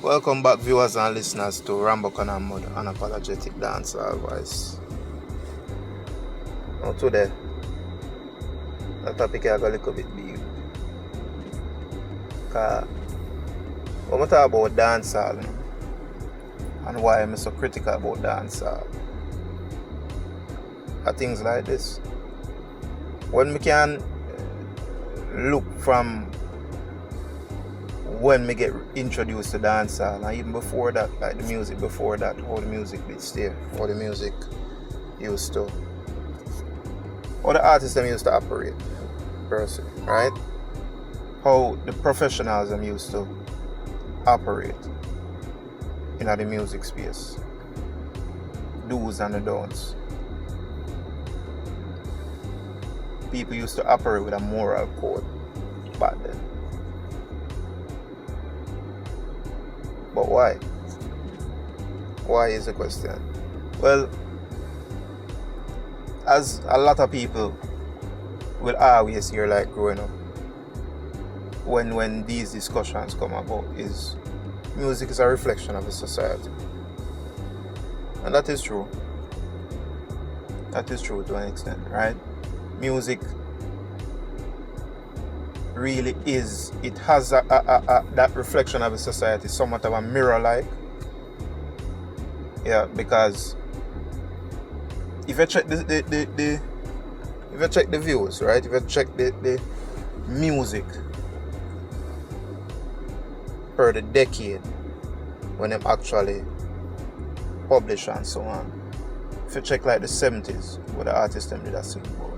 Welcome back, viewers and listeners, to RamboKanambo, the Unapologetic Dancehall voice. Now today, the topic I got a little bit deep. Because when we talk about dancehall and why I'm so critical about dancehall, are things like this. When we can look from when we get introduced to dancehall, and even before that, like the music before that, how the music did stay, how the music used to, how the artists them used to operate, person, right? How the professionals them used to operate in the music space, do's and the don'ts. People used to operate with a moral code back then. But why? Why is the question? Well, as a lot of people will always hear, like growing up, when these discussions come about, is music is a reflection of a society. And that is true. That is true to an extent, right? Music really is, it has that reflection of a society, somewhat of a mirror like. Yeah, because if you check if you check the views, right? If you check the music per the decade when them actually publish and so on. If you check like the 70s, where the artists them did a sing about.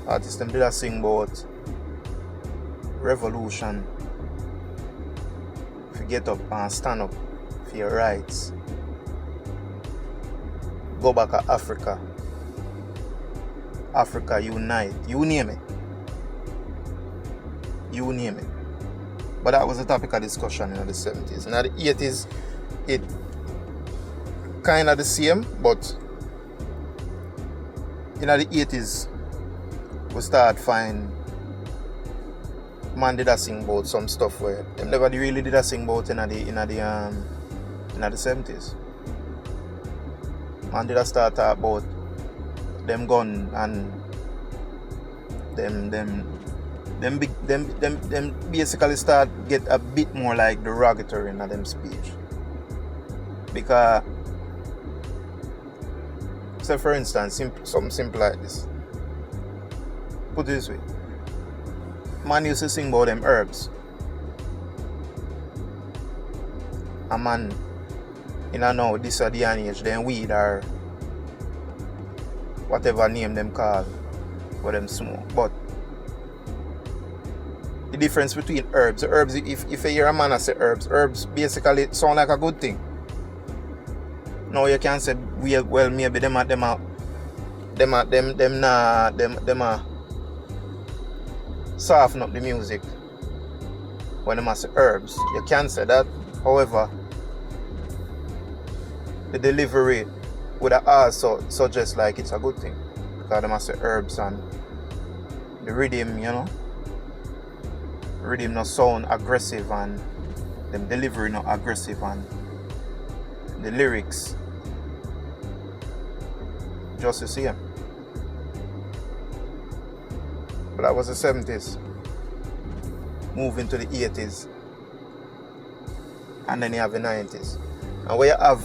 Artists them did a sing about revolution. If you get up and stand up for your rights. Go back to Africa. Africa unite. You name it. You name it. But that was a topic of discussion in the 70s. Now the 80s, it kind of the same, but in the 80s, we start find man did a sing about some stuff where them never really did a sing about in the 70s. Man did a start talk about them gun and them basically start get a bit more like derogatory in them speech. Because, so for instance, something simple like this. Put it this way. Man used to sing about them herbs. A man, now this or the age, then weed or whatever name them call for them smoke. But the difference between herbs, if you hear a man say herbs basically sound like a good thing. Now you can say well maybe them soften up the music when them say herbs. You can say that. However, the delivery would also suggest like it's a good thing. Because them say herbs and the rhythm, rhythm not sound aggressive and them delivery not aggressive and the lyrics just the same. But that was the 70s. Moving to the 80s. And then you have the 90s. And where you have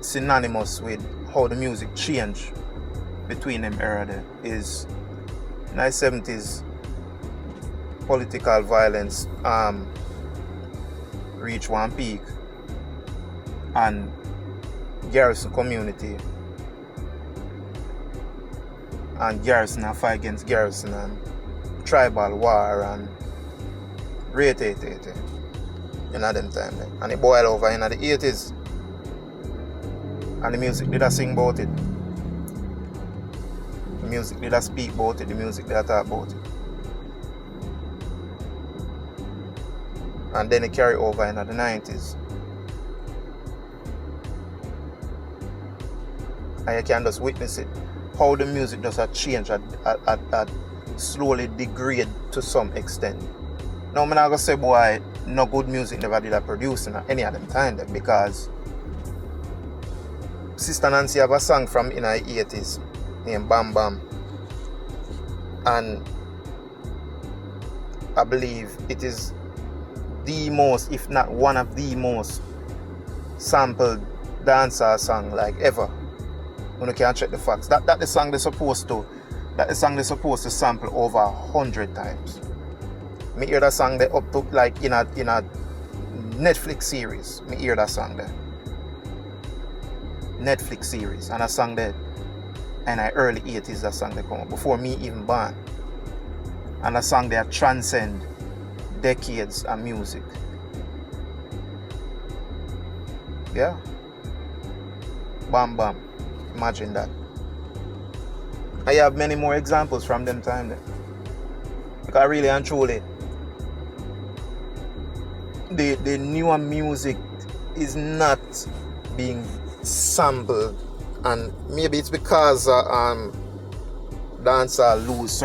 synonymous with how the music changed between them era there is in the 70s political violence reach one peak and garrison community and garrison and fight against garrison and tribal war and rate in them time then. And it boiled over in the 80s and the music did a sing about it. The music did a speak about it, the music did a talk about it. And then it carried over in the 90s. And you can just witness it. How the music does a change, slowly degrade to some extent. Now I'm not gonna say boy no good music never did a producing at any of them time then, because Sister Nancy have a song from in her 80s named Bam Bam, and I believe it is the most, if not one of the most sampled dancehall song like ever. You can check the facts. That the song they're supposed to sample over 100 times. Me hear that song there up to like in a Netflix series. Me hear that song there. Netflix series, and a song there in the early 80s, that song they come up before me even born. And a song that transcend decades of music. Yeah. Bam Bam. Imagine that. I have many more examples from them time there. Because really and truly, the newer music is not being sampled, and maybe it's because dancehall lose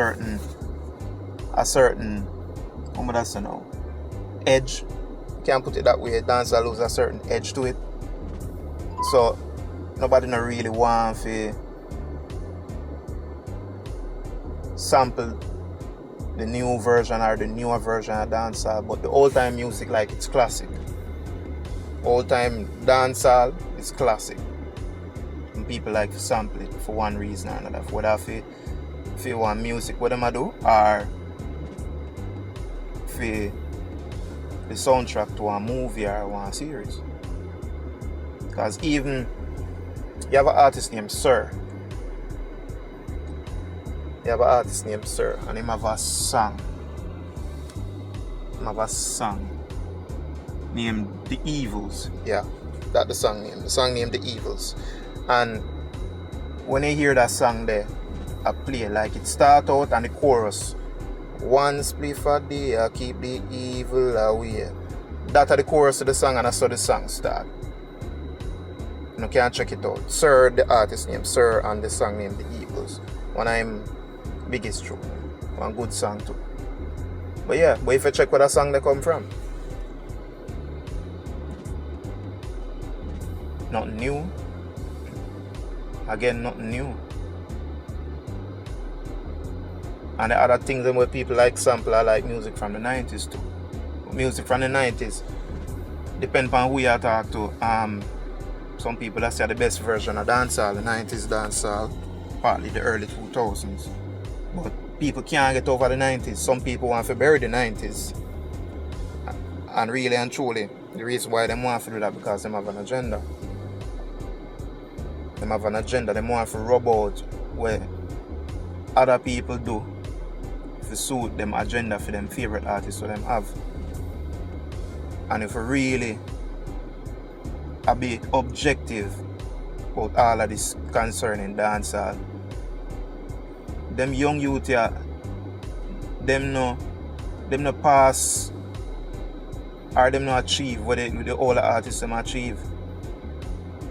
a certain what would I say now, edge. Can't put it that way. Dancehall lose a certain edge to it, so nobody not really want to sample the new version or the newer version of dancehall, but the old time music, like, it's classic. Old time dancehall is classic, and people like to sample it for one reason or another. Whether if you want music, what them I do, or for the soundtrack to a movie or one series. Because even you have an artist named Sir. And him have a song. Named The Evils. Yeah, that's the song name. The song named The Evils. And when you hear that song there, I play, like, it start out and the chorus, one spliff a day, I keep the evil away. That's the chorus of the song, and that's how the song start. You can check it out. Sir, the artist name Sir, and the song named The Evils. One I'm biggest true. One good song too. But if you check where that song they come from, nothing new. Again, nothing new. And the other things where people like sample are like music from the 90s too. Music from the 90s, depend on who you talk to. Some people that say the best version of dancehall, the 90s dancehall, partly the early 2000s. But people can't get over the 90s. Some people want to bury the 90s. And really and truly, the reason why they want to do that, because they have an agenda. They want to rub out where other people do to suit them agenda for them favorite artists so them have. And if we really be objective about all of this concerning dancehall, them young youth here, them no pass or them no achieve what the older artists them achieve.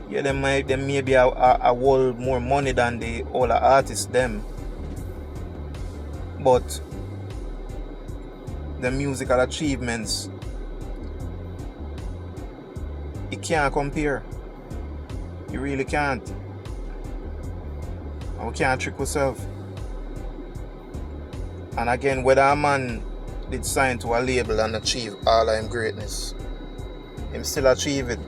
Yeah, them may be a world more money than the older artists them, but the musical achievements, you can't compare. You really can't. And we can't trick ourselves. And again, whether a man did sign to a label and achieve all of his greatness, him still achieve it.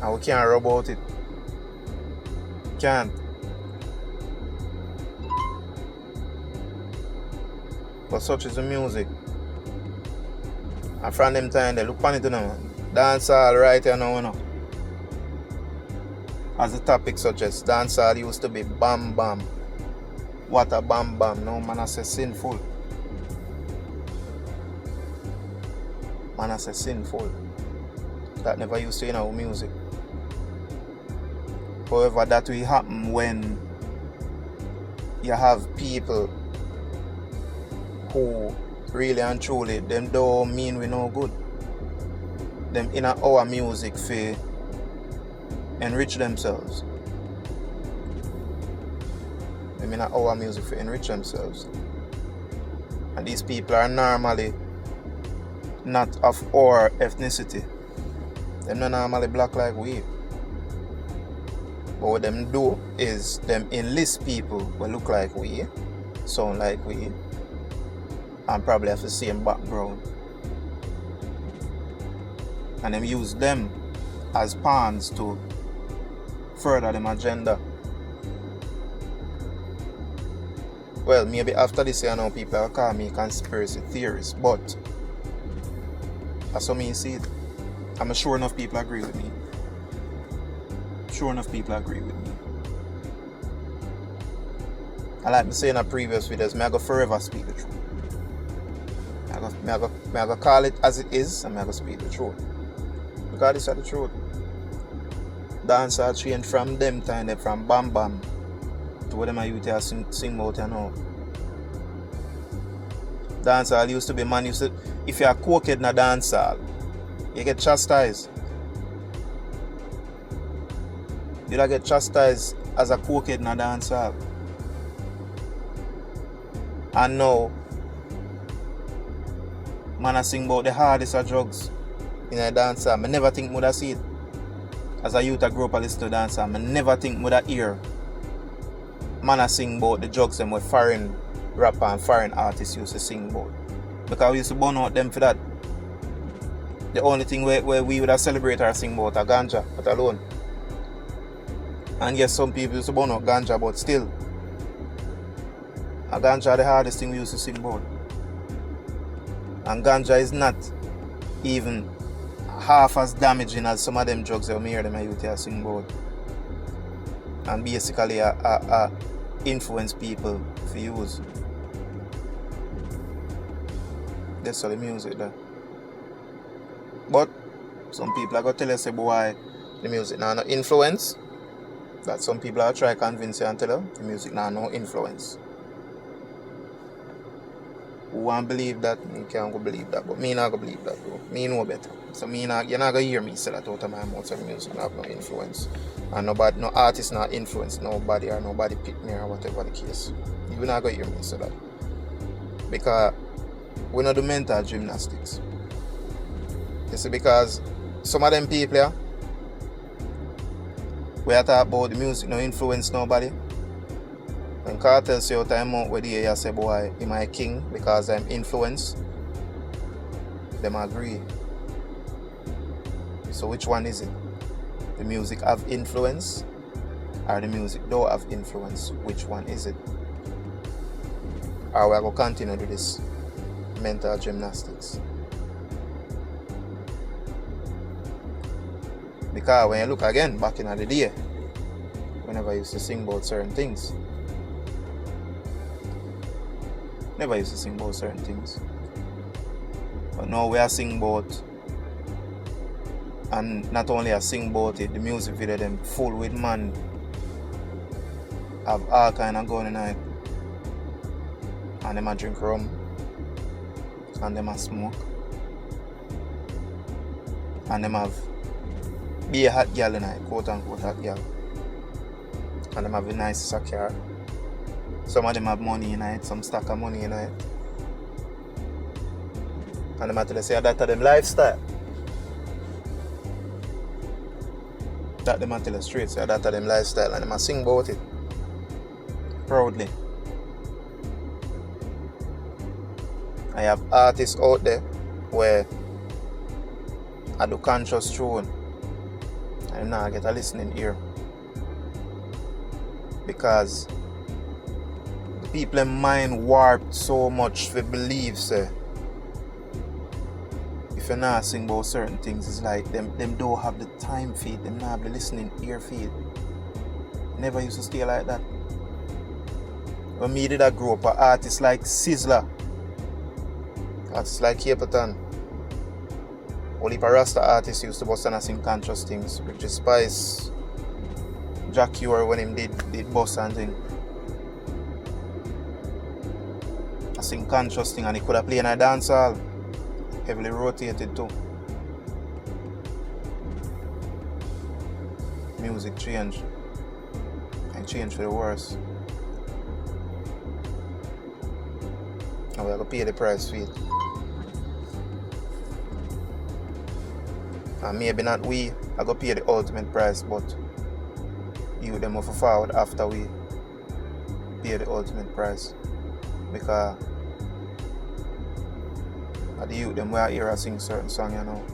And we can't rub out it. Can't. But such is the music. And from them time they look on it, man. Dancehall right here now, As the topic suggests, dancehall used to be bam bam. What a bam bam. No, man, I say sinful. That never used to in our music. However, that will happen when you have people who really and truly, them don't mean we no good. Them in our music for enrich themselves. And these people are normally not of our ethnicity. They're not normally black like we. But what them do is them enlist people who look like we, sound like we, and probably have the same background. And them use them as pawns to further them agenda. Well, maybe after this, you know, people will call me conspiracy theorist, but that's how me see it. I'm sure enough people agree with me. Sure enough people agree with me. I like me saying in a previous videos, I go forever speak the truth. I go call it as it is, and I go speak the truth. Because this is the truth. Dancehall changed from them time, from Bam Bam to what them I used to sing about, you know. Dancehall used to be, man, if you're a cokehead in a dancehall, you get chastised. You don't get chastised as a cokehead in a dancehall. And now, man, I sing about the hardest of drugs in a dancehall. I never think I would have seen it. As a youth, I grew up and listen to dancehall. I never think I would have hear. Man, I sing about the drugs and what foreign rapper and foreign artists used to sing about. Because we used to burn out them for that. The only thing where we would have celebrated or sing about a ganja, but alone. And yes, some people used to burn out ganja, but still, a ganja is the hardest thing we used to sing about. And ganja is not even half as damaging as some of them drugs that we hear them youth here sing about. And basically influence people to use. That's all the music there. But some people are going to tell us why the music now no influence. That some people are trying to convince you and tell you the music now no influence. Who want to believe that, you can't go believe that. But me not go believe that, bro. Me know better. So you're not going to hear me say that out of my mouth. So the music not have no influence. And nobody, no artist not influence nobody or nobody pick me or whatever the case. You're not going to hear me say that. Because we don't do mental gymnastics. You see, because some of them people here, we are talking about the music no influence nobody. When Cartel say out time out with the you say, boy, I'm my king because I'm influenced, them agree. So which one is it? The music have influence or the music don't have influence? Which one is it? Or we are going to continue to do this mental gymnastics? Because when you look again back in the day, whenever I used to sing about certain things, never used to sing about certain things. But now we are singing about, and not only I sing about it, the music video them full with man have all kind of going in it. And them a drink rum, and them a smoke, and them have be a hot girl in it, quote unquote hot girl. And them have a nice car. Some of them have money in it, some stack of money in it. And them have to say that to them lifestyle. That them have to tell us straight, say that to them lifestyle, and them have sing about it proudly. I have artists out there where I do conscious tune. I now get a listening ear. Because the people in mind warped so much for believe, say, if you're not sing about certain things, it's like them don't have the time feed, them not have the listening ear feed. Never used to stay like that. When me did I grow up, artists like Sizzler, artists like Capleton, only Rasta artists used to bust and sing conscious things. Richie Spice, Jack Ure when him did bust and thing. I sing conscious thing and he could have played in a dancehall. Heavily rotated too. Music change. And change for the worse. and we are going to pay the price for it. And maybe not we are going to pay the ultimate price, but you them move forward after we pay the ultimate price. Because at the youth them where I hear I sing certain song, you know.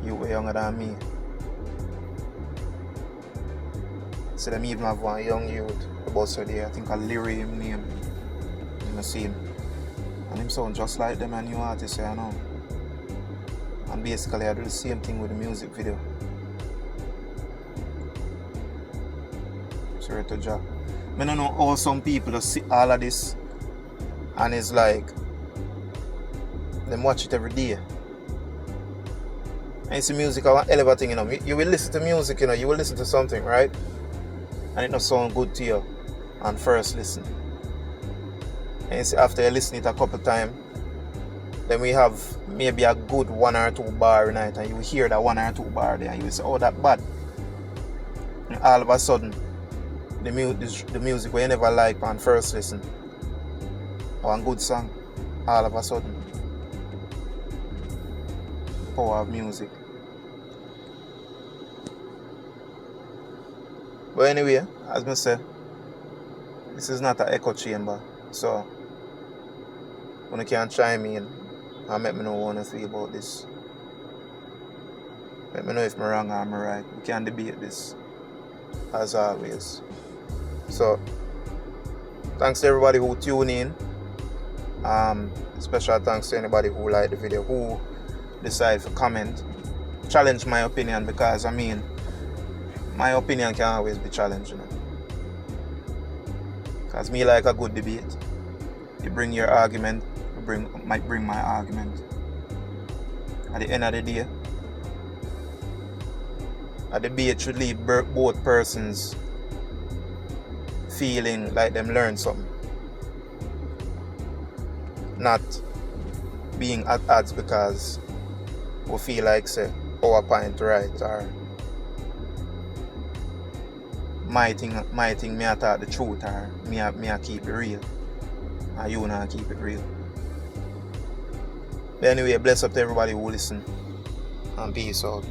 You were younger than me. So them even have one young youth about so there, I think a Lyri him name. You see him. And him sound just like them a new artist, you know. And basically I do the same thing with the music video. Sorry to Jah. I don't know how some people just see all of this and it's like them watch it every day. And it's the music I want everything, you know. You will listen to music, you know, you will listen to something, right? And it not sound good to you on first listen. And you see, after you listen it a couple times, then we have maybe a good 1 or 2 bar a night, and you will hear that 1 or 2 bar there, and you will say, oh, that bad. And all of a sudden, the music we never like on first listen, or a good song, all of a sudden, the power of music. But anyway, as I said, this is not an echo chamber, so when you can chime in and let me know what you feel about this. Let me know if I'm wrong or I'm right. We can debate this, as always. So, thanks to everybody who tune in. Special thanks to anybody who liked the video, who decide to comment, challenge my opinion, because I mean, my opinion can always be challenged, you know. Because me like a good debate. You bring your argument, might bring my argument. At the end of the day, a debate should leave both persons feeling like them learn something. Not being at odds because we feel like say our point right or my thing me I talk the truth or me I keep it real and you not keep it real. But anyway, bless up to everybody who listen and peace out.